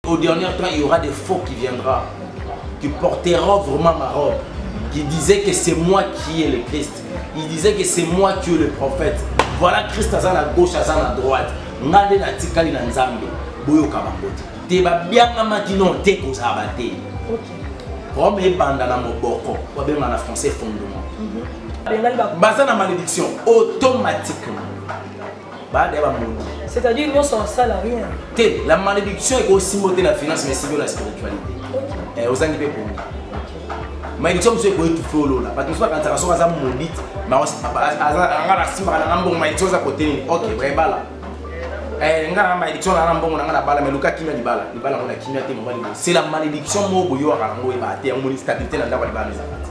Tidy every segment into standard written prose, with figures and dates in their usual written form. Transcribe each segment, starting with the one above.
Au dernier temps, il y aura des faux qui viendront, qui porteront vraiment ma robe, qui disaient que c'est moi qui est le Christ. Il disait que c'est moi qui est le prophète. Voilà Christ à la gauche, à la droite. Ngade na tikali na nzambe. Boyo kabangote. Teba bien matino te ko sabate. Comme et banda na moboko. Ko be na français fondement. Basa na malédiction automatiquement. C'est-à-dire nous sommes salariés. La malédiction est aussi motée la finance mais c'est la spiritualité. Et aux anglais pour nous. Malédiction c'est quoi tout follow là parce que soit quand ça soit ça maudite mais on a la simba na ngombo malédiction za côté OK vrai bala. Ngara malédiction na ngombo na ngara bala mais luka kimia di bala on a kimia te mo bali. C'est la malédiction mo boyo akala ngo e ba te mo stabilité na ndaba li bala zakati.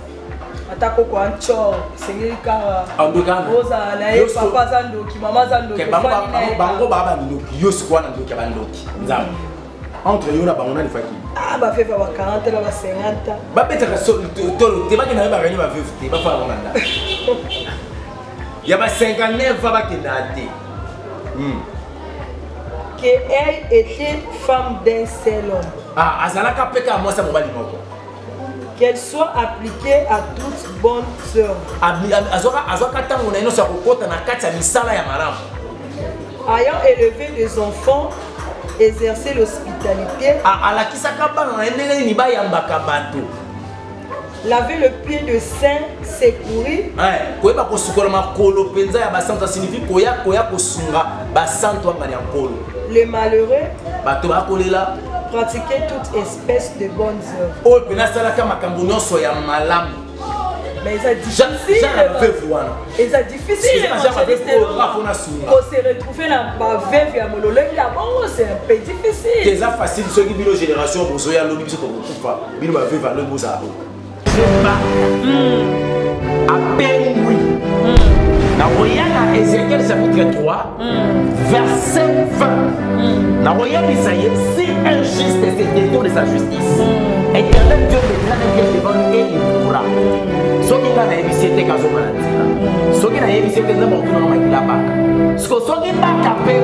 Atako kwa ncho sengika oza na ye papa zandoki mama zandoki bango baba ndoki yosi kwa na ndoki bandoki nzambe entre yo na bango na lifaki ba fefa ba 40 na ba 50 ba betaka so tolo te ba kina ba gani ba 50 ba fa nganda ya ba 59 ba kina te que elle était femme d'un seul homme. Ah azalaka peka moi ça mobali moko. Qu'elle soit appliquée à toutes bonnes œuvres. Ayant élevé des enfants, exercer l'hospitalité. Laver le pied de saint, secourir. Les malheureux. Pratiquer toute espèce de bonnes œuvres. Mais c'est difficile. Et c'est difficile. Pour se retrouver là, c'est un peu difficile. C'est facile. Ceux qui vivent génération, vous soyez à l'objet de Ézéchiel chapitre 3, verset 20. Si injuste est le détour de sa justice, éternel Dieu me vient devant lui et il pourra. Ce qui est évité, c'est qu'à ce moment-là. Ce qui est évité, c'est que nous avons la bac. Ce qui est capé,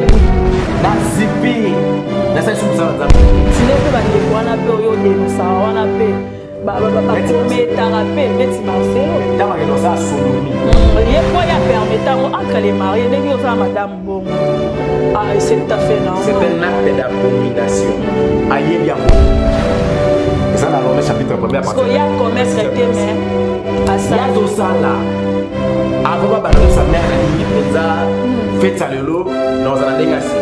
la zipi, la session de sa si les gens ont c'est tout à fait normal. C'est un acte d'abomination. Ça, dans le chapitre 1er, parce qu'il y a un commerce traité, mais il y a tout ça là. Avant de sa mère, fait ça le lot, dans un dégâché.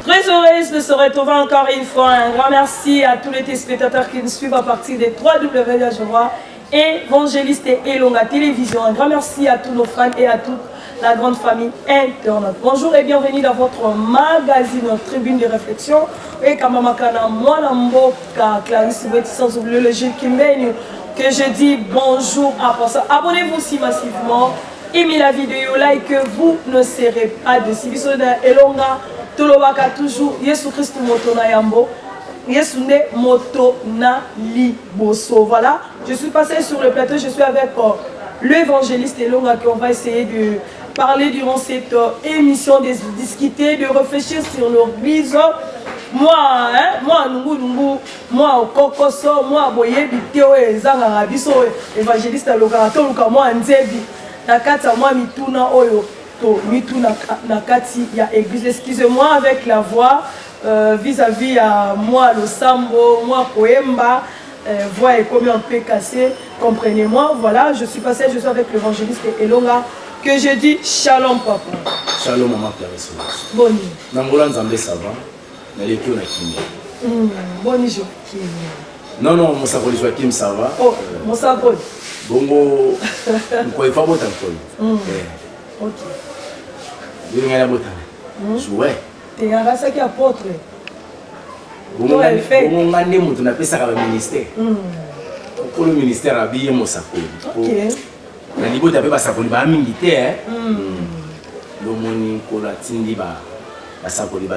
Très heureuse de se retrouver encore une fois. Un grand merci à tous les téléspectateurs qui nous suivent à partir des 3W de Joie, Évangéliste et Elonga Télévision. Un grand merci à tous nos fans et à toute la grande famille internaute. Bonjour et bienvenue dans votre magazine Tribune de réflexion. Et Kamamakana, moi Namboka, Clarisse Beti, sans oublier le Gilles Kimbeni, que je dis bonjour à pour ça. Abonnez-vous aussi massivement, aimez la vidéo, like, que vous ne serez pas déçus. Elonga, Tolobaka toujours, Yesu Christ Motona Yambo, Yesu ne Motona Liboso. Voilà, je suis passé sur le plateau, je suis avec l'évangéliste Elonga, qui on va essayer de parler durant cette émission, de discuter, de réfléchir sur nos vies. Moi, moi, au Kokoso, moi, Boye, Biteo, et Zanga, Rabiso, évangéliste Loka, moi, Nzebi, Nakata, moi, Mituna, Oyo. Excusez-moi avec la voix vis-à-vis à moi le sambo, moi Koemba, voix est comme un peu cassée, comprenez-moi. Voilà, je suis passé, je suis avec l'évangéliste Elonga, que je dis shalom papa. Shalom maman Clarisse. Bonne nuit. Nambola Nzambe ça va, mais les pieds on a Kimi. Bonne nuit. Non, non, mon savoli Joachim ça va. Oh, mon savoli. Bongo, on ne pas votre alcool. Ok. Tu es un jouet. Tu es un qui apôtre. On a ça ministère. Pour le ministère, habillé mon saco. Ok. La liberté de saco, militaire.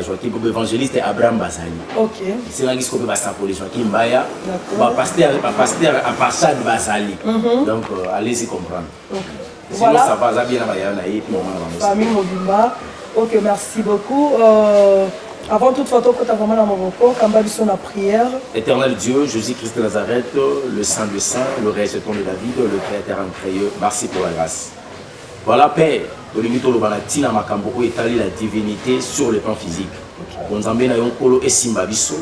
Joachim pour évangéliste Abraham Basali. Ok. C'est là qu'il se peut Joachim Baya. Pasteur Passad Basali. Donc allez-y comprendre. Voilà. Ça va bien famille Mobimba. Ok, merci beaucoup. Avant toute fois, tu as vraiment dans mon repos, quand tu la prière. Éternel Dieu, Jésus-Christ de Nazareth, le Saint des Saints, le récepteur de David, le Créateur incréeux, merci pour la grâce. Voilà, Père, le limito le banatina makambo établit la divinité sur le plan physique. Nous amène à Yonkolo et Simbabiso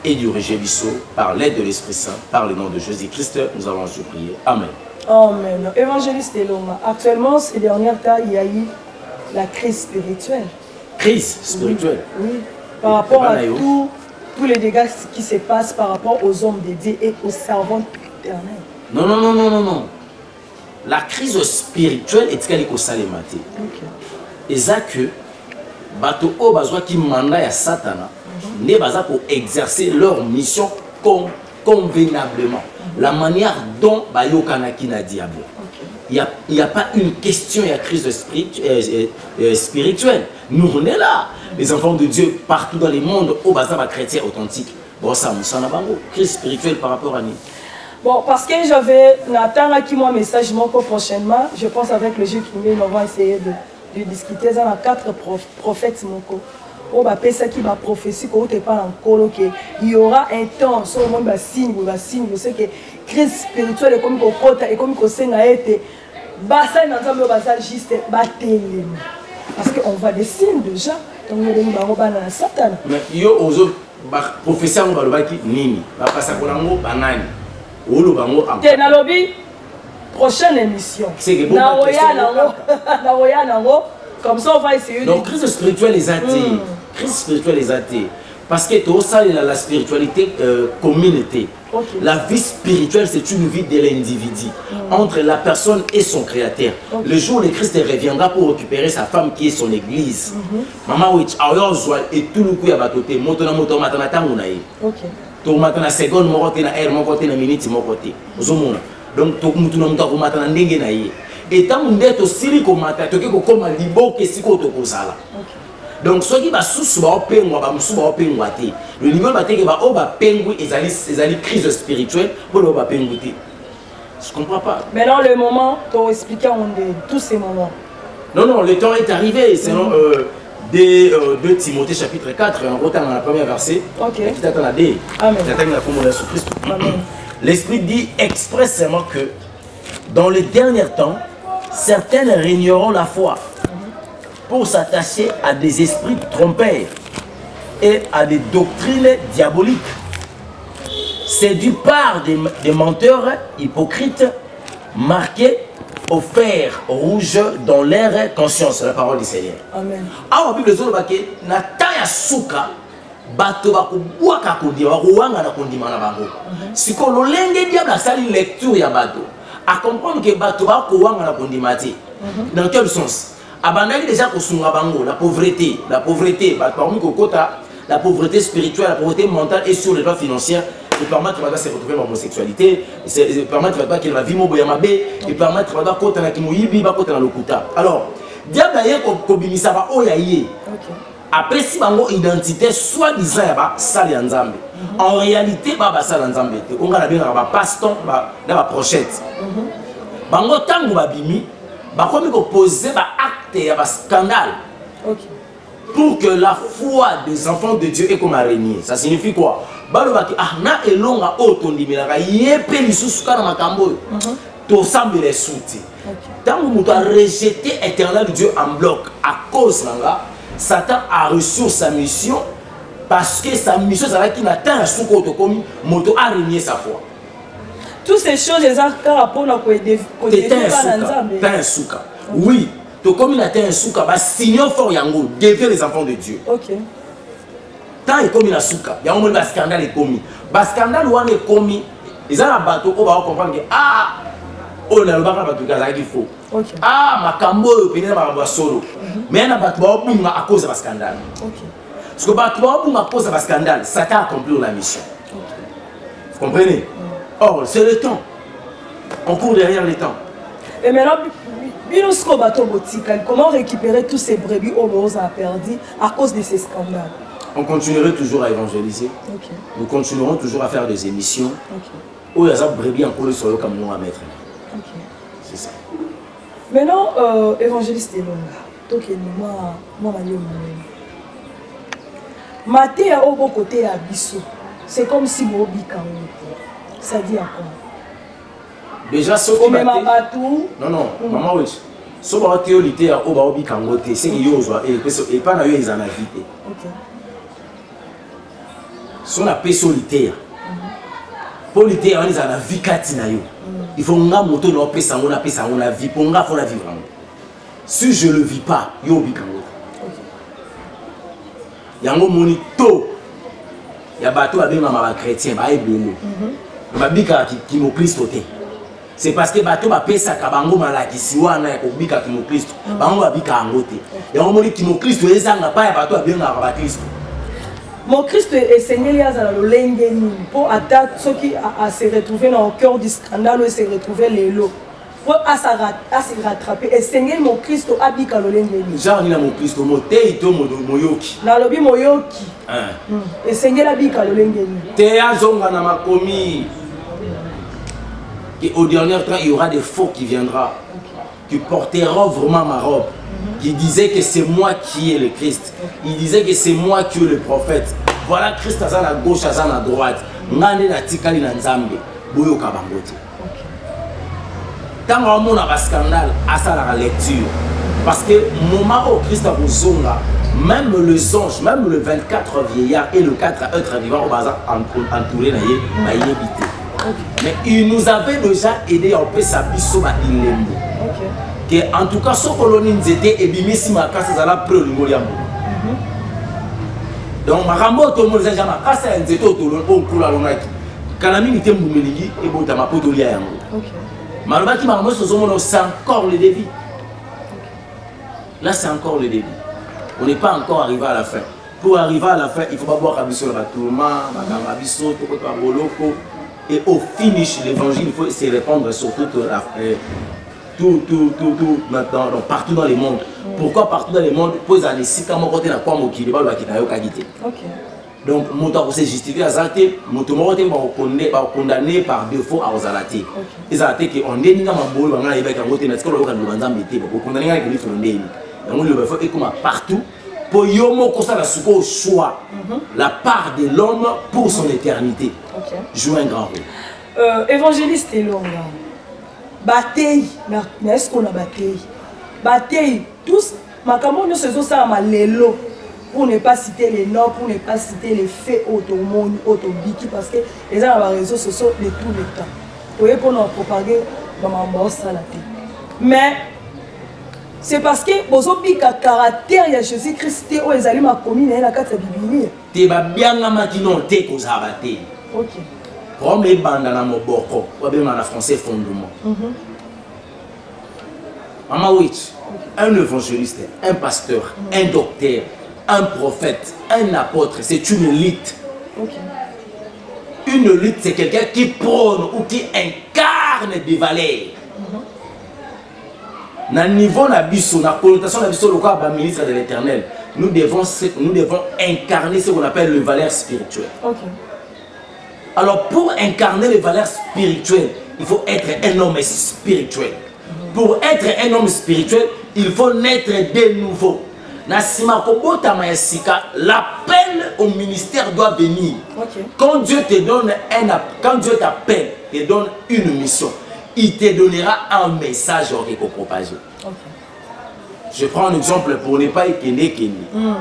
et du Bisso par l'aide de l'Esprit Saint, par le nom de Jésus-Christ, nous avons prié. Amen. Amen. Évangéliste Elonga, actuellement, ces dernières temps, il y a eu la crise spirituelle. Crise spirituelle? Oui. Oui. Par rapport à tous les dégâts qui se passent par rapport aux hommes de Dieu et aux servants éternels. Non, non, non, non, non, non. La crise spirituelle est qu'elle est au salématé. Et ça que, bateau au besoin qui mandat à Satan, n'est pas pour exercer leur mission convenablement. La manière dont Bayokanaki n'a diable. Il n'y a pas une question, il y a crise spirituelle. Nous, on est là. Les enfants de Dieu, partout dans le monde, au bazar chrétien authentique. Bon, ça, on a crise spirituelle par rapport à nous. Bon, parce que j'avais Nathan qui m'a un message prochainement. Je pense avec le jeu qui on va essayer de discuter. Ça, 4 prophètes. On va faire ça qui va prophétie quand on parle en colo il y aura un temps sur le monde va signe vous savez que crise spirituelle est comme qu'on et comme qu'on sait a été basa dans un basa juste battre parce qu'on voit des signes déjà donc on va dans Satan mais yo ozo prophétie on va le baki nini va passer pour nango banani ou le bango en tenalobi prochaine émission na oya nango comme ça on va essayer donc crise spirituelle les athées crise spirituelle les athées parce que tout ça la spiritualité communauté. La vie spirituelle c'est une vie de l'individu entre la personne et son créateur. Le jour où le Christ reviendra pour récupérer sa femme qui est son église. Maman Witch et tout le coup ya batoté motona motona matana tangunaye. To matana seconde moko te na heure moko te na minute moko te. Ozomona. Donc to mutuna mutako matana ndenge na ye. Et tant ndeto sili ko mata to ke ko koma liboke siko to kozala. Donc ceux qui va sous ba opengwa ba musu ba opengwa te. Le niveau ba teke ba o ba pengwi ezali crise spirituelle pour le ba pengwi te. Je comprends pas. Maintenant le moment pour expliquer tous ces moments. Non non, le temps est arrivé selon 2 Timothée chapitre 4 en retard dans la première verset. OK. Qui t'attend à D. Amen. T'attend la formule de Christ. Amen. L'Esprit dit expressément que dans les derniers temps certaines régneront la foi pour s'attacher à des esprits trompeurs et à des doctrines diaboliques. C'est du part des menteurs hypocrites marqués au fer rouge dans leur conscience. La parole du Seigneur. Amen. Alors, la Bible dit que Nataya Souka, bato bakubwaka kondima bakuwanga na kondima na bango. Siko lolenge diable asali lecture ya bato. À comprendre que bato bakuwanga na kondima te. Dans quel sens? Abandonner déjà kosunga bango, la pauvreté, parmi kokota, la pauvreté spirituelle, la pauvreté mentale et sur le plan financier, et permettre de se retrouver dans l'homosexualité, et permettre de qu'il va vivre boyamabe, et permettre de kota na kimoyibi, ba kota na lokuta. Alors, diable aye ko bimisa ba oyaye. Après si bango identité soi-disant ba sali nzambe. En réalité ba sali nzambe te. On ga na bien ba paston ba na ba prochette. Bango tangu ba bimi bah comme il poser bah acte et bah scandale pour que la foi des enfants de Dieu est comme araignée. Ça signifie quoi? Bah le baki ah na elonga otondi milaka yepe lisusu kana makambo to semble les souti. Tant que tu as rejeté éternel Dieu en bloc à cause là, Satan a reçu sa mission parce que sa mission c'est là qu'il n'atteint un souko to comme moto a régné sa foi. Toutes ces choses, elles ont rapport à un souka. Oui, tu comme il a un souka, bah signal fort yango, devient les enfants de Dieu. OK. Tant il comme il a souka, il y a un moment où scandale est commis. Bah scandale où on est commis, ils ont un bateau, on va comprendre que ah, on a le bateau qui faut. Ah, ma cambo, il y a un solo. Mais il y a un bateau à cause de scandale. Parce que bateau à cause de scandale, ça t'a accompli la mission. Vous comprenez? Or, c'est le temps. On court derrière le temps. Et maintenant, comment récupérer tous ces brebis au Rose a perdu à cause de ces scandales? On continuerait toujours à évangéliser. Nous continuerons toujours à faire des émissions. Où il y a des brebis en cours sur le comme à mettre. C'est ça. Maintenant, évangéliste Elonga, Maté à au côté à Bisso. C'est comme si vous ça dit à quoi? Déjà, ce qui m'a non, maman, oui. Ce qui m'a dit au Baobi Kangote, c'est qu'il y a et pas na yo ils en a vite. Son appel solitaire. Pour l'été, on est en vie katina yo. Il faut nga moto na pesa on la vie pour nga faut la vivre. Si je le vis pas, yo bi Kangote. Yango monito. Ya bato ba benga ma chrétien ba ebelo. Ba bika ki mo Christ oté. C'est parce que bato ba pesa ka bango malakisi wana ko bika ki mo Christ. Bango ba bika angote. Yango moni ki mo Christ ezanga pa ya bato ba benga ba Christ. Mon Christ est Seigneur à l'olengeni pour attaquer ceux qui a se retrouver dans le cœur du scandale et se retrouver les lots. Pour à se rattraper et Seigneur mon Christ habite à l'olengeni. Genre ni na mon Christ moté ito moyoki. Na lobi moyoki. Et Seigneur habite à l'olengeni. Te azonga na makomi. Et au dernier temps il y aura des faux qui viendra. Qui porteront vraiment ma robe. Qui disait que c'est moi qui est le Christ. Il disait que c'est moi qui est le prophète. Voilà Christ à la gauche, à la droite. Ngane na tikali na nzambe. Boyo kabangote. Tant qu'on a un scandale, à ça la lecture. Parce que moment où Christ a zonga, même les anges, même le 24 vieillard et le 4 autres vivants au bazar entouré naïe, mais il nous avait déjà aidé à faire sa biso ba ilembo. En tout cas, ce que l'on était et bimisi ma casse à la preuve du Moliambo. Donc, ma rambo, tout le monde a ma casse à un zéto, tout le monde a l'onaki. Kalami n'était moumeligi et bon, t'as ma pote au liam. Malgré qui m'a remis ce moment, c'est encore le débit. Là, c'est encore le débit. On n'est pas encore arrivé à la fin. Pour arriver à la fin, il faut pas boire Kabiso le batourma, Kabiso, Tokotaboloko. Et au finish, l'évangile, il faut se répandre sur toute la. Tout maintenant, donc partout dans le monde. Pourquoi partout dans le monde? Pose à l'essai quand on a quoi qui débat le Kitayo Kagité. Donc, mon temps pour se justifier à Zate, mon temps va condamné par défaut à Ozalate. Et Zate qui on est dans ma boule, on a les becs à voter, mais ce qu'on a besoin d'embêter, pour condamner avec les fondés. Donc, le faut comme partout. Pour yomo comme ça la souko choix la part de l'homme pour son éternité. Joue un grand rôle. Évangéliste et l'homme. Bataille, mais est-ce qu'on a bataille? Bataille, tous, ma camarade se sont ça à l'élo pour ne pas citer les noms, pour ne pas citer les faits automoni, autobiki, parce que les gens à réseaux sociaux de tout le temps. Vous voyez qu'on a propagé dans ma bosse à la tête. Mais c'est parce que vous avez un caractère de Jésus-Christ, où ils allaient ma commune et la carte de la Bible. Tu vas bien la matinée, tu es aux abattés. Ok. Comme les bandes dans mon boko, ou bien dans la français fondement. Maman Witch, un évangéliste, un pasteur, un docteur, un prophète, un apôtre, c'est une élite. Une élite, c'est quelqu'un qui prône ou qui incarne des valeurs. Dans le niveau de la connotation de la biso, le ministre de l'Éternel, nous devons incarner ce qu'on appelle les valeurs spirituelles. Alors, pour incarner les valeurs spirituelles, il faut être un homme spirituel. Pour être un homme spirituel, il faut naître de nouveau. L'appel au ministère doit venir. Quand Dieu te donne quand Dieu t'appelle, te donne une mission, il te donnera un message pour propager. Je prends un exemple pour ne pas y kenner.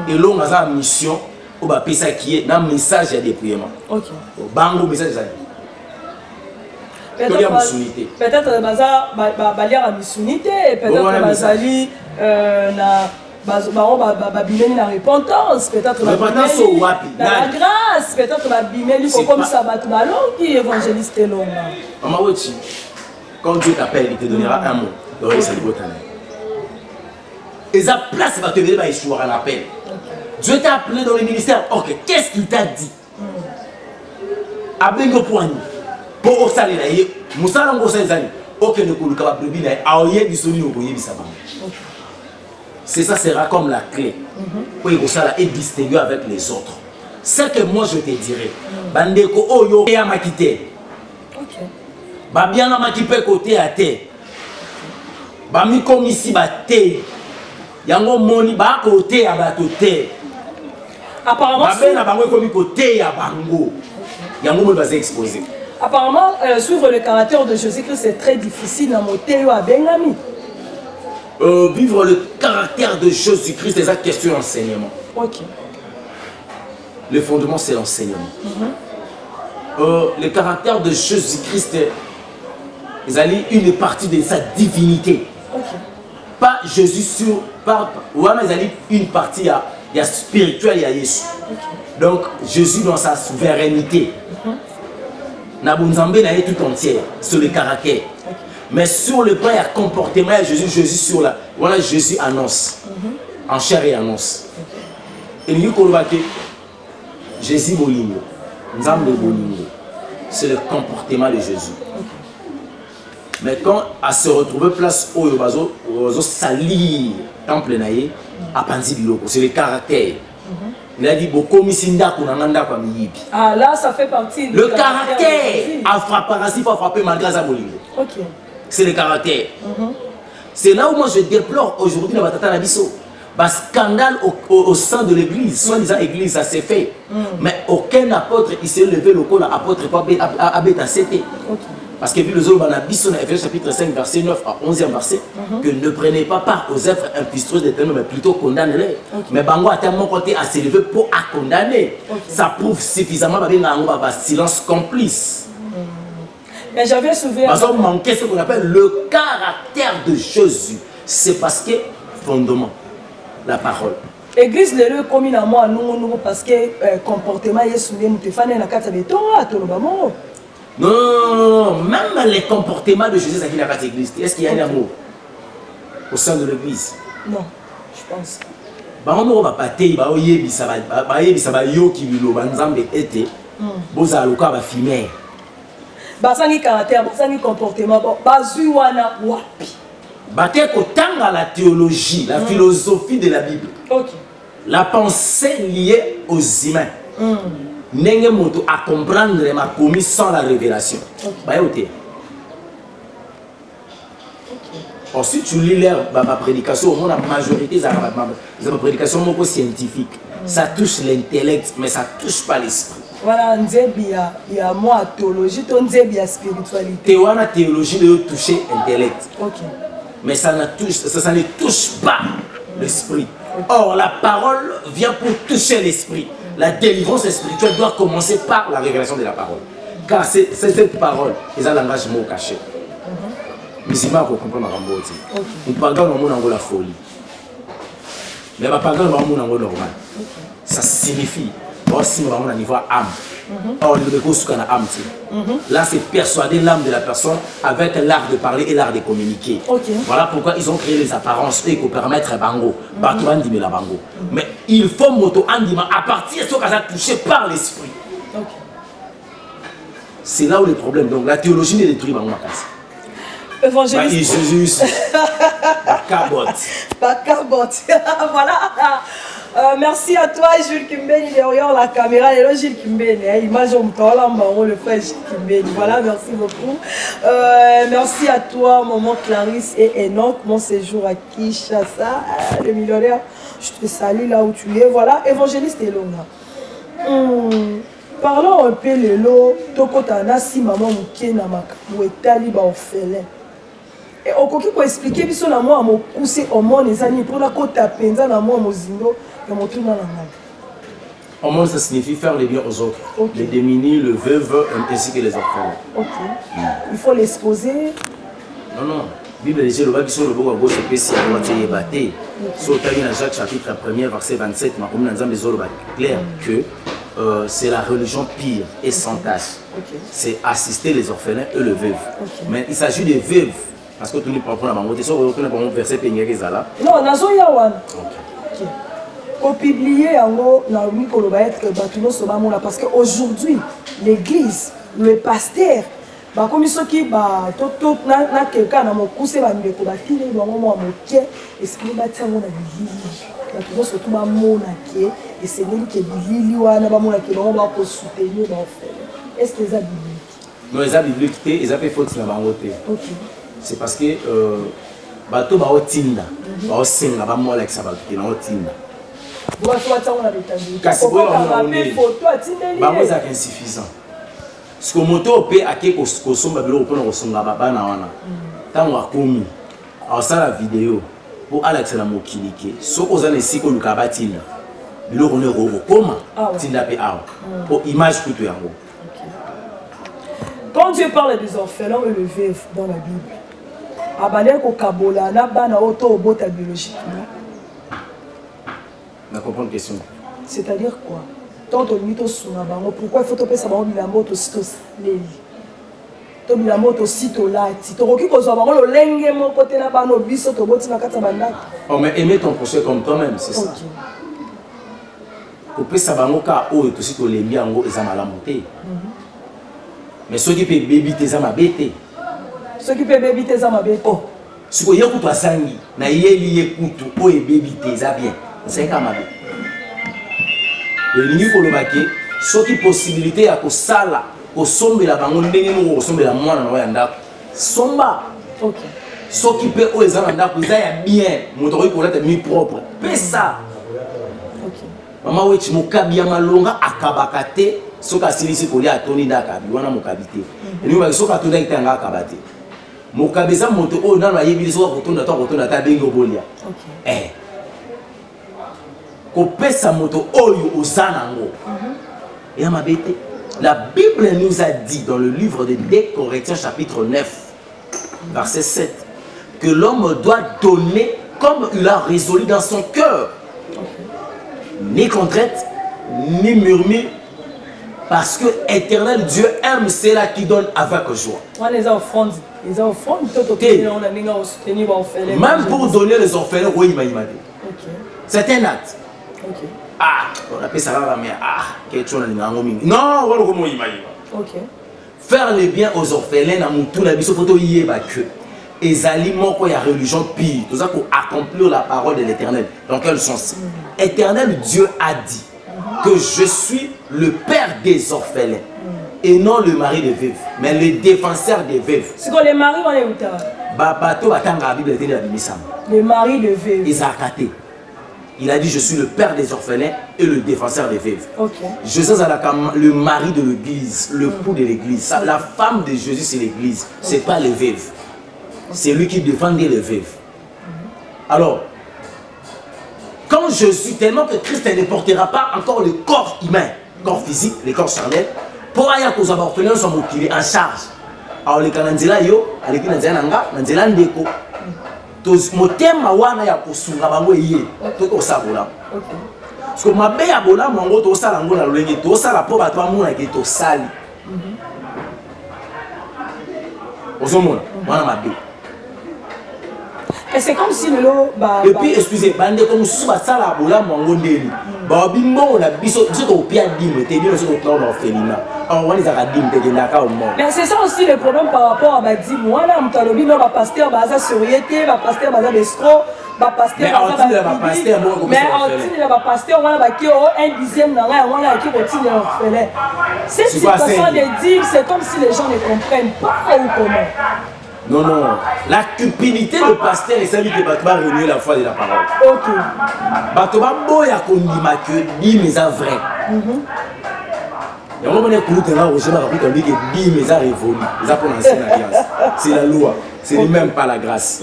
Et là, on a une mission. On va appeler ça qui est un message de dépouillement. Bango message ça. Peut-être que baza balia la missionité, peut-être que bazali na babimeni la repentance, peut-être la grâce, peut-être que babimeni comme ça batubalo qui évangéliste long. Maman Wetchi, quand Dieu t'appelle, il te donnera un mot. Donc ça lui botte. Et sa place va te venir à échouer un appel. Dieu t'a appelé dans le ministère. Ok, qu'est-ce qu'il t'a dit? Abengo poignet. Pour au salaire, Moussa Lango Senzani. Ok, ne coule pas de bine. Aoye bisoni au boye bisaba. C'est ça sera comme la clé. Pour que ça est distingué avec les autres. C'est que moi je te dirais. Bandeko oyo ya makité. Ok. Ba bien la makipe côté à terre. Ba mi comme ici ba terre. Yango moni ba côté à ba terre. Apparemment, apparemment, suivre le caractère de Jésus-Christ, c'est très difficile dans mon théo à Bengami. Vivre le caractère de Jésus-Christ, c'est la question d'enseignement. Ok. Le fondement, c'est l'enseignement. Le caractère de Jésus-Christ, ils allaient une partie de sa divinité. Okay. Pas Jésus sur... Ou ils allaient une partie, il y a spirituel, il y a Jésus. Okay. Donc, Jésus dans sa souveraineté. Nabunzambé n'a tout entier sur le caractère. Okay. Mais sur le plan, il y a comportement, il y a Jésus sur la... Voilà, Jésus annonce. En chair et en os. Et nous, Jésus Bolingo. Nzambe Bolingo. C'est le comportement de Jésus. Mais quand elle se retrouve place où il salir temple naïe, à Panzi Biloko, c'est le caractère. Il a dit beaucoup misinda kunanganda kwa miyibi. Ah là ça fait partie le caractère. A frappé il faut frapper malgré ça Bolingo. OK. C'est le caractère. C'est là où moi je déplore aujourd'hui dans Batata Nabiso. Scandale au sein de l'église, soi-disant église, ça s'est fait. Mais aucun apôtre, il s'est levé le col, apôtre pas à CT. Parce que vu le Zolo Banabiso, dans Ephésiens chapitre 5, verset 9 à 11e verset, que ne prenez pas part aux œuvres impistreuses des ténèbres, mais plutôt condamnez-les. Mais Bango a tellement côté à s'élever pour à condamner. Ça prouve suffisamment silence complice. Mais j'avais soulevé. Parce qu'on manquait ce qu'on appelle le caractère de Jésus. C'est parce que fondement. La parole. Église le comme à moi nous parce que comportement est soulevé mutefane na kata de Torah to lobamo. Non, même les comportements de Jésus qui n'a pas d'église. Est-ce qu'il y a un amour au sein de l'église? Non, je pense. Ba on va pater ba oyebisa ba yebisa ba yo ki biloba nzambe ete boza loka ba filmer. Ba sangi caractère, ba sangi comportement, ba zui wana wapi. Baté kotanga la théologie, la philosophie de la Bible. Okay. La pensée liée aux humains. Nenge moto à comprendre les commis sans la révélation. Okay. Ensuite, tu lis ma prédication, la majorité de ma prédication scientifique. Ça touche l'intellect, mais ça ne touche pas l'esprit. Voilà, il y a moi théologie, il y a spiritualité. La théologie de toucher l'intellect. Okay. Mais ça ne touche pas l'esprit. Or, la parole vient pour toucher l'esprit. La délivrance spirituelle doit commencer par la révélation de la parole. Car c'est cette parole qui est un langage mot caché. Mais c'est pas pour comprendre ma rambote. On parle dans le monde de la folie. Mais on parle dans le monde normal. Ça signifie aussi au niveau âme. Or, là, c'est persuader l'âme de la personne avec l'art de parler et l'art de communiquer. Voilà pourquoi ils ont créé les apparences et pour permettre bango. Mais il faut moto andima à partir de ce qu'on a touché par l'esprit. C'est là où le problème. Donc, la théologie n'est détruite bango makas. Évangéliste. Jésus. La cabotte. La cabotte. Voilà. Merci à toi, Jules Kimbeni, derrière la caméra. Et là, Jules Kimbeni, image au le frère Jules Kimbeni. Voilà, merci beaucoup. Merci à toi, maman Clarisse et Enoch, mon séjour à Kinshasa, le millionnaire. Je te salue là où tu es. Voilà, évangéliste Elonga. Parlons un peu de l'eau. Tokotana si maman Moukena Makamou et Taliba orphelin. Et on peut expliquer que si on a poussé au monde les années pour la côte à Penza, on a mozindo et on tourne dans la main. Au monde, ça signifie faire le bien aux autres. Les démunis, le veuve ainsi que les orphelins. Il faut l'exposer. Non. Bible dit le qui sont le beau à gauche et si à droite et batté. Sur Jacques chapitre 1er verset 27, clair que c'est la religion pire et sans tâche. C'est assister les orphelins et le veuve. Mais il s'agit des veuves. Parce que tout le monde prend la bangote. Si on retourne pour mon verset Pénérizala. Non, nazo yawan. Pour publier en parce qu'aujourd'hui, l'église, le pasteur, comme ceux qui na quelqu'un na mokusse ba ndeko batile ba mama moke esprit batia mona bilili na surtout ba mona ke et c'est lui qui bilili wana ba mona ke ba ko soutenir ba fait est-ce que ça biblique? Non, ça biblique et ça fait faute na bangote. OK. C'est parce que bato ba otinda ba osenga ba mola que ça va na otinda Kasi c'est insuffisant. Ce que moto peut ake kosomba bilo pona kosonga bana wana. Tango akomi. Alors ça la vidéo pour Alex la mokilike. Soko za ne siko lukabatina. Bilo on est koma tinda pe awa. Pour image kutu yango. Quand Dieu parle des orphelins et le veuf dans la Bible, abale ko kabola na bana auto obota biologiquement. Na comprendre question. C'est-à-dire quoi? Tant on mito suna bango, pourquoi il faut topesa bango bilambo to sito leli. To bilambo to sito lati. To roki ko zo bango lo lenge mo côté na bano biso to boti na kata bandaka. Oh mais aimer ton prochain comme toi-même, c'est ça. Ko pesa bango ka o to sito lembi yango eza malamu te. Mais ceux qui peuvent baby tes ama bête. Ceux qui peuvent baby tes ama bête. Oh, ce que yoku to sangi na yeli ekutu o e baby tes a bien. C'est comme ça. Le niveau le baquet, ce qui possibilité à ko sala, ko sombe la bango ndenge mo ko sombe la mwana na yanda. Somba. OK. Ce qui peut o ezana ndako ya bien, motori ko lata mi propre. Pesa. OK. Mama wechi mokabi ya malonga akabakate, soka silisi ko lia toni ndakabi wana mokabite. Ni ba soka tonda kitanga akabate. Mokabeza moto o na na yebili soka kotonda to kotonda ta bengo bolia. OK. Kopesa moto oyo osanango. Et à ma bête, la Bible nous a dit dans le livre de 2 Corinthiens chapitre 9 verset 7 que l'homme doit donner comme il a résolu dans son cœur. Ni contrainte, ni murmure, parce que éternel Dieu aime ceux-là qui donnent avec joie. Même pour donner les orphelins, oui, c'est un acte. Okay. Ah, on appelle ça la mère. Ah, quelque chose non, on va OK. Faire le bien aux orphelins dans mon tour la biso photo yé ba que ezali moko ya religion pire. Tout ça pour accomplir la parole de l'Éternel. Dans quel sens? Éternel Dieu a dit que je suis le père des orphelins et non le mari des veuves, mais le défenseur des veuves. C'est quoi les maris on est où ta? Ba bato batanga la Bible était la bimisam. Les maris de veuves. Isaacaté. Il a dit, je suis le père des orphelins et le défenseur des veuves. Okay. Jésus est le mari de l'église, le pou de l'église. La femme de Jésus, c'est l'église. Ce n'est pas les veuves. C'est lui qui défendait les veuves. Alors, quand Jésus, tellement que Christ ne portera pas encore le corps humain, le corps physique, le corps charnel, pour aller aux orphelins sont en charge. Alors, les Kananzela, les Kananzela, motema wana ya kosunga bango yé to ko sabola. OK. Parce que mabe ya bola mongo to sala ngo na lolenge to sala po bato amuna ke to sali. Ozomona wana mabe. Et c'est comme si le lot et puis excusez bande comme sous ba sala bola mongo ndeni. Ba bimbo na biso to pia dim te bien so to na orphelinat. Mais c'est ça aussi le problème par rapport à Badi. Moi, là, je suis un pasteur, un surieté, un pasteur, un escroc, un pasteur, mais on dit un pasteur, un dixième dans la on a qui continue l'orphelin. Cette situation de dire, c'est comme si les gens ne comprennent pas ou comment. Non, non. La cupidité de pasteur est celle qui va réunir la foi de la parole. Ok. Batoba boya kondima que dit mais en vrai. C'est la loi, c'est lui-même pas la grâce.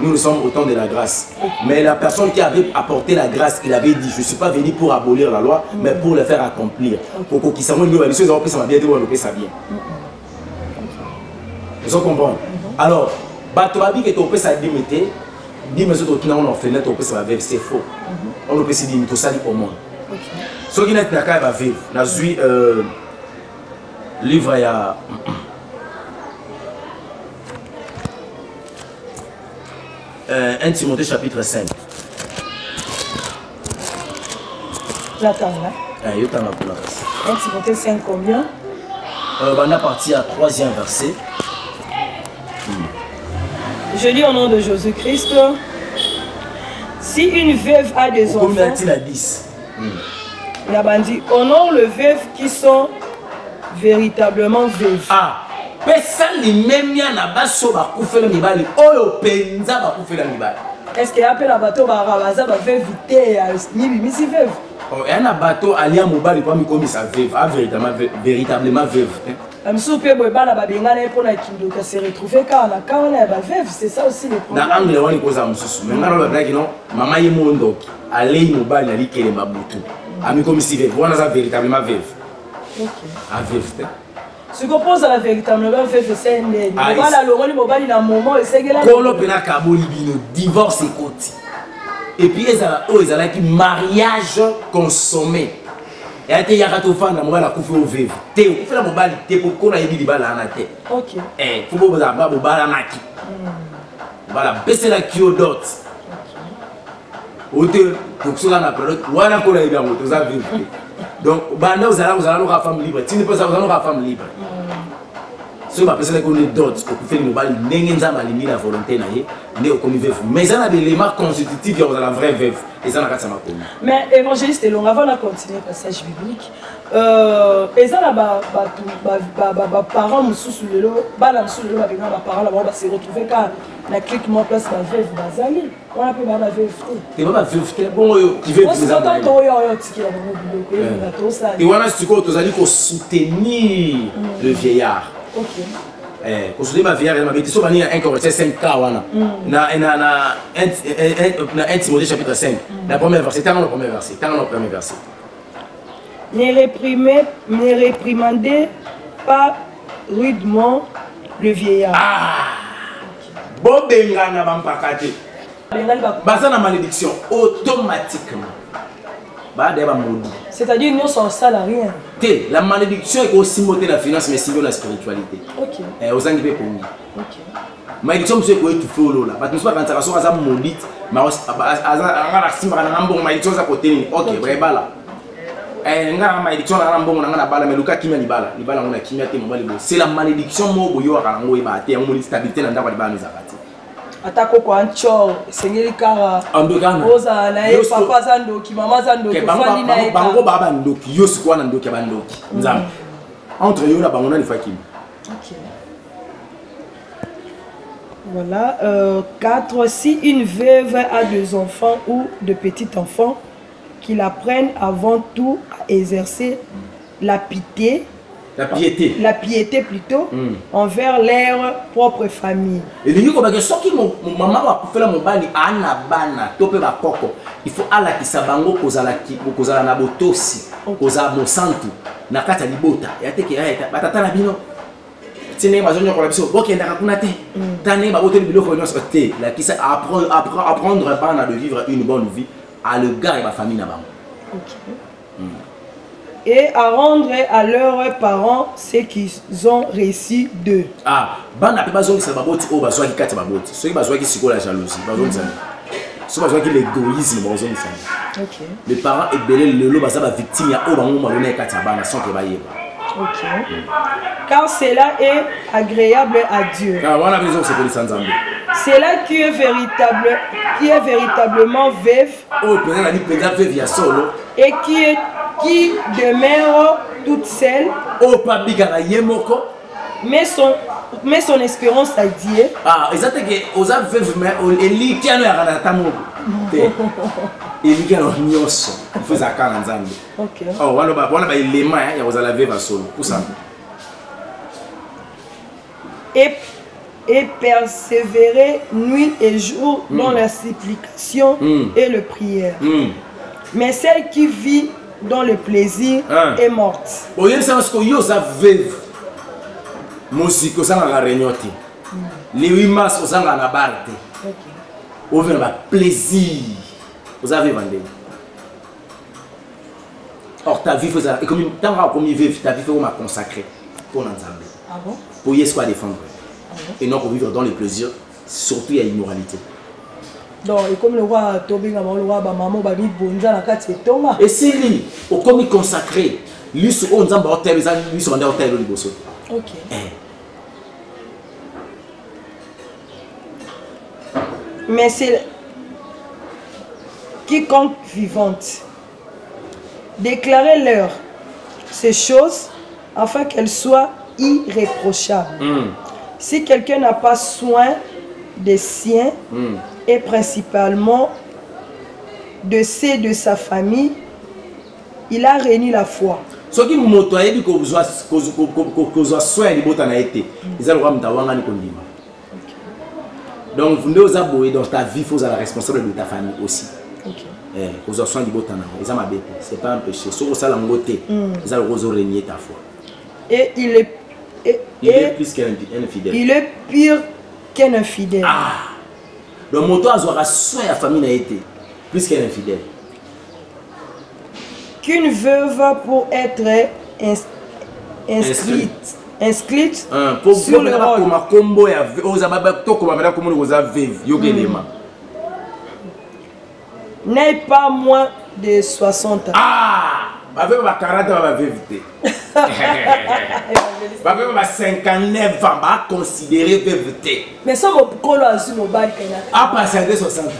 Nous ne sommes au temps de la grâce. Mais la personne qui avait apporté la grâce, il avait dit, je ne suis pas venu pour abolir la loi, mais pour le faire accomplir. Pour qu'ils s'en bien. Vous comprenez? Alors, Batobabi qui est au peu ça limité, dit mais c'est faux. On ne peut se dire tout ça au monde. Ce qui n'est pas vivre, la vie livre il y a 1 Timothée chapitre 5. J'attends là. 1 Timothée 5 combien? On a parti à 3e verset. Je lis au nom de Jésus-Christ. Si une veuve a des enfants. Combien a-t-il à 10? La bandit, honore le veuf qui sont véritablement veuves. Ah, mais ça les mêmes ya na baso ba kufela mibali oyo penza ba kufela mibali. Est-ce qu'il y a un peu la bateau Barabaza va faire vite ni bimisi veuve? Il y a un bateau allié à Mobali pour me commis sa veuve, véritablement veuve. Amsou pe boy bana babengana pour na kindo ka se retrouver quand la quand on a ba veuve, c'est ça aussi le problème. Na angle wani koza mususu. Mais ngalo ba blague non, maman yi mondo allé Mobali ali kele mabutu. Ami commis si veuve, on a véritablement veuve. OK. A veuve. Ce qu'on pense à la véritablement veuve c'est né. Voilà le rôle Mobali na moment et c'est que là. Kolo pena kaboli bino divorce et koti. Et puis ils ont un mariage consommé. Et a été yakato fan na mobali akufi o veuve. Te o fait la mobali te pour qu'on aille libala na te. OK. Faut pas boza ba mobala maki. Voilà, baisser la kiodote. OK. Pour cela na période wana ko na iba moto za veuve. Donc banda vous allez la femme libre. Tu ne peux pas avoir la femme libre. Si on appelle ça qu'on est d'autres, qu'on fait le mobile, n'engenza malini la volonté naie, né au commis veuve. Mais ça a des éléments constitutifs de la vraie veuve. Et ça n'a pas de sens. Mais évangéliste est long avant de continuer le passage biblique. Et ça là parents sous le lot, balance sous le lot avec nos parents là va se retrouver quand la clique mon place la veuve bazali. On appelle la veuve. Tu vas pas veuve bon qui veut vous entend toi yo tiki la bobo na to ça. Et voilà ce que tu as dit pour soutenir le vieillard. OK. Pour soutenir ma vieillard, ma bêtise, on va dire 1 Corinthiens 5K wana. Na 1 Timothée chapitre 5. La première verset, tant le premier verset, Ne réprimandez pas rudement le vieillard. Bon bengana bampakate. Basa na malédiction automatiquement. C'est-à-dire nous sommes salariés. La malédiction est aussi motée la finance mais sinon la spiritualité. OK. Aux anglais pour nous. OK. Malédiction monsieur ko tout follow là. Parce que pas quand ça sort ça maudite, mais anga simba na ngambon malédiction za côté. OK, breba là. Nga malédiction na ngambon na bala mais luka kimia libala on a kimia te mobali. C'est la malédiction mo boyo akala ngo eba te ngo stabilité na ndako libala nizakati. Atako kwa ncho sengeli kara andokana oza na ye papa zandoki mama zandoki fandi na ye bango baba ndoki yosi kwa na ndoki bandoki nzambe entre yo na bango na lifaki. OK. Voilà 4 si une veuve a 2 enfants ou de petits enfants qu'ils apprennent avant tout à exercer la piété plutôt envers leur propre famille. Et lui comme que soki maman va faire mobali ana bana tope ba koko il faut ala kisabango kozala na botosi kozala mosantu na kata libota ya teke batata na bino tine bazonyo ko la biso bokenda kuna te tane ba boto biloko nyonso te la kisa apprendre bana de vivre une bonne vie à l'égard de la famille na bango. OK. Et à rendre à leurs parents ce qu'ils ont reçu d'eux. Bana pe bazongi sa baboti o bazwa ki kati baboti. Ceux qui bazwa ki siko la jalousie, bazongi ça. Ceux bazwa ki l'égoïsme, bazongi ça. OK. Les parents et belé le baza ba victime ya o bango malona kati bana sans que ba yeba. OK. Car cela est agréable à Dieu. C'est là qui est véritablement veuve et qui demeure toute seule. Mais son espérance à Dieu. Et persévérer nuit et jour dans la supplication et le prière. Mais celle qui vit dans le plaisir est morte. Musique aux la réunion. Les 8 mars aux la barre. Au plaisir. Vous avez vendu. Or ta vie faisait et comme tant comme vivre ta vie fait m'a consacré pour l'ensemble. Ah bon? Pour y soit défendre. Et non pour vivre dans les plaisirs, surtout il y a l'immoralité. Donc et comme le roi Tobinga le roi ba maman ba bi bonza na kati tonga. Et c'est lui au comme consacré, lui sur on nzamba hôtel lui sur un hôtel au liboso. OK. Mais c'est quiconque vivante. Déclarez-leur ces choses afin qu'elles soient irréprochables. Si quelqu'un n'a pas soin des siens, et principalement de ceux de sa famille, il a réuni la foi. Ce qui me moto ayebi ko zo soya libota na été. Ils ont le droit de kondima. Donc vous devez aboyer dans ta vie, faut être responsable de ta famille aussi. Eh, aux soins libota na. Ils ont ma bête. C'est pas un péché. Sur ça la ngoté. Ils ont le droit de renier ta foi. Et il est plus qu'un infidèle. Il est pire qu'un infidèle. Ah. Donc moto azora soya famille na été. Plus qu'un infidèle. Qu'une veuve pour être inscrite sur le rôle. N'est pas moins de 60 ans. Ah, bah 40 ans, bah 59 ans, bah considérer veuveté. Mais ça, mon colo a su mon bac. Ah, passer de 60 ans.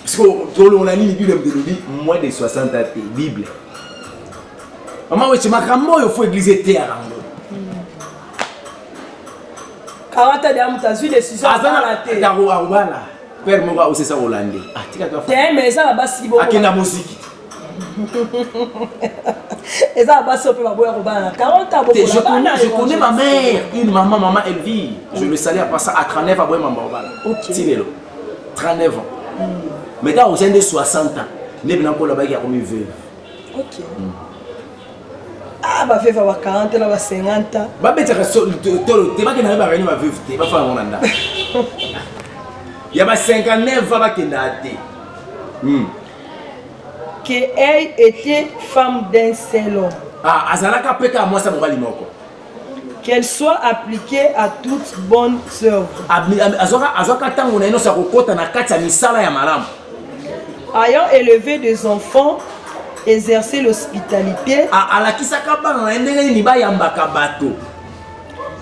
Parce qu'on a mis moins de 60 ans, Bible. Maman, tu m'as cramé, il faut égliser terre. 40 ans, tu as vu des décisions dans la tête. Père, moi, c'est ça hollandais. Ah, tu as mais ça là-bas, si bon. Ah, la musique. Et ça là-bas, si on peut avoir 40 ans, je connais ma mère, une maman, elle vit. Je le salue à passer à 39 ans, maman. Ok. 39 ans. Maintenant, aux jeunes de 60 ans, les gens qui là-bas qui a comme une veuve. Ok. Ah, bah, veuve avoir 40 ans, 50 ans. Bah, mais tu n'as pas réuni ma veuve, tu vas faire mon anda. Il y a 59 ans qui ont qu'elle était femme d'un seul homme. Ah, azalaka peka moi ça me va limoko. Qu'elle soit appliquée à toutes bonnes œuvres. Azwaka tango na ino sa kokota na kati ya misala ya malamu. Ayant élevé des enfants, exercer l'hospitalité. Alakisaka bana na ndenge ni ba yambaka bato.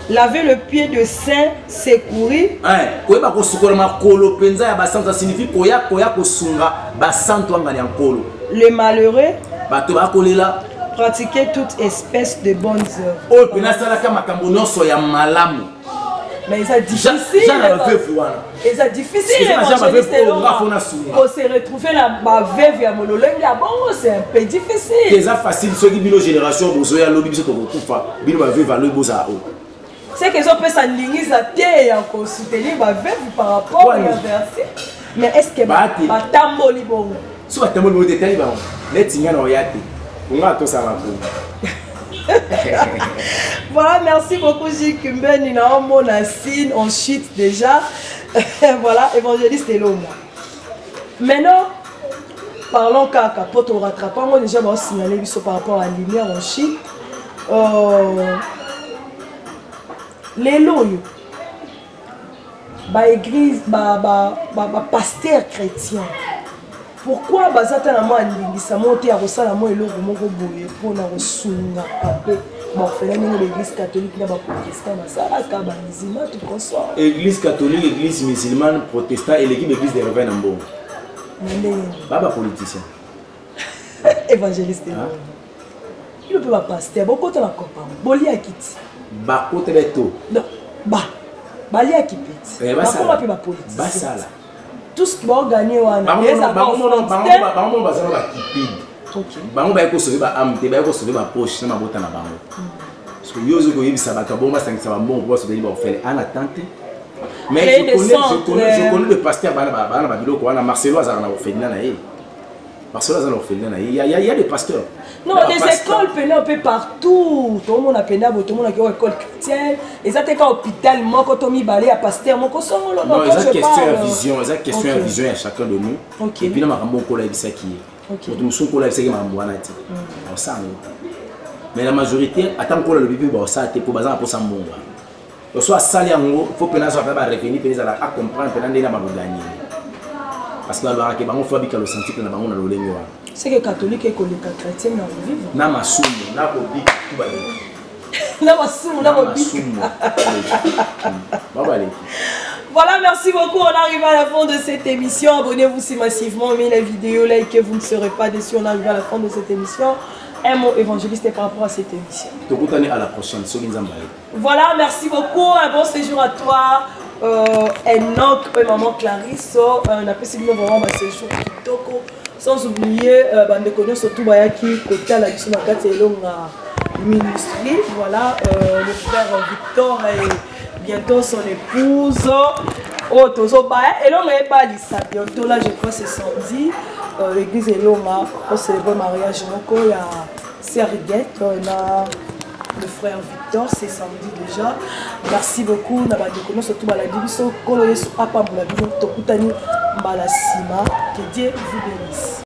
Laver le pied de saint, secourir. Koyeba kosukola makolo penza ya basanto ça signifie koya kosunga basanto ngani ya nkolo. Le malheureux. Bato bakolela. Pratiquer toute espèce de bonnes œuvres. Oh, pena salaka makambo nyonso ya malamu. Mais c'est difficile. C'est difficile. Pour se retrouver la veuve à Mololeng, c'est un peu difficile. C'est facile. Ceux qui vivent génération, vous avez l'obligé de vous c'est que ça peut s'aligner sa tête et soutenir ma veuve par rapport à la verset. Mais est-ce que ma tamboli bon? Si ma tamboli bon, t'es bon. Let's y aller. On va tout ça. Voilà, merci beaucoup Gilles Kumben. Il a un mot Nassine, on chute déjà. Voilà, évangéliste et l'homme. Maintenant, parlons kaka, pour te rattraper, moi déjà je vais signaler par rapport à la lumière, on chute. Les lois, église, pasteur chrétien. Pourquoi bazata na moi ndingisa monte ya kosala mo eloko moko boye pona kosunga ape bon fela ningo l'église catholique na ba protestant na sala ka ba musulman tout consort. Église catholique, église musulmane, protestant et l'équipe église des revenants en bon. Baba politicien. Évangéliste. Il peut pas pasteur, beaucoup de la copain. Boli a quitté. Ba côté beto. Non, bali a quitté. Ba comment peut ba politicien. Ba sala. Tout ce qui va gagner on a bango ba ko sauver ba amte ba ko sauver ba poche na mabota na bango parce que yozo ko yebisa ba kabomba sangisa ba mbongo pour se dire ba faire en attente mais je connais le pasteur bana ba biloko wana Marcelo azana ofendina na ye Marcelo azana ofendina na ye il y a des pasteurs. Non, les écoles peuvent un peu partout. Tout le monde a peine à tout le monde a une école chrétienne. Et ça, c'est un hôpital, moi, quand on m'y balai à pasteur, moi, quand on non, il y a question à vision, il y a question à vision à chacun de nous. Et puis, on a un bon collègue qui est. Nous sommes collègues qui sont mais la majorité, attend qu'on le bébé, ça, c'est pour bazar pour ça, bon. Soit salé en haut, il faut que nous soyons revenus, pour à comprendre, pour nous gagner. Parce que nous faut que le senti que nous avons le lengo. C'est que catholique et chrétien na vivre. Na masumu, na bobik tout ba. Na masumu, na bobik. Voilà, merci beaucoup. On arrive à la fin de cette émission. Abonnez-vous si massivement, aimez la vidéo, likez, vous ne serez pas déçus. On arrive à la fin de cette émission. Un mot évangéliste par rapport à cette émission. À la prochaine. Voilà, merci beaucoup. Un bon séjour à toi. Enoch et maman Clarisse, on a pu vraiment ma séjour kitoko. Sans oublier, bande surtout Bayaki, côté à la mission de ministry. Voilà, le frère Victor et bientôt son épouse. Oh, Tozo Baya. Et là, on n'est pas dit bientôt, là, je crois c'est samedi. L'église est longue pour célébrer le mariage. Donc, il y a Serguette, on a le frère Victor, c'est samedi déjà. Merci beaucoup. On a surtout la Bible, que Dieu vous bénisse.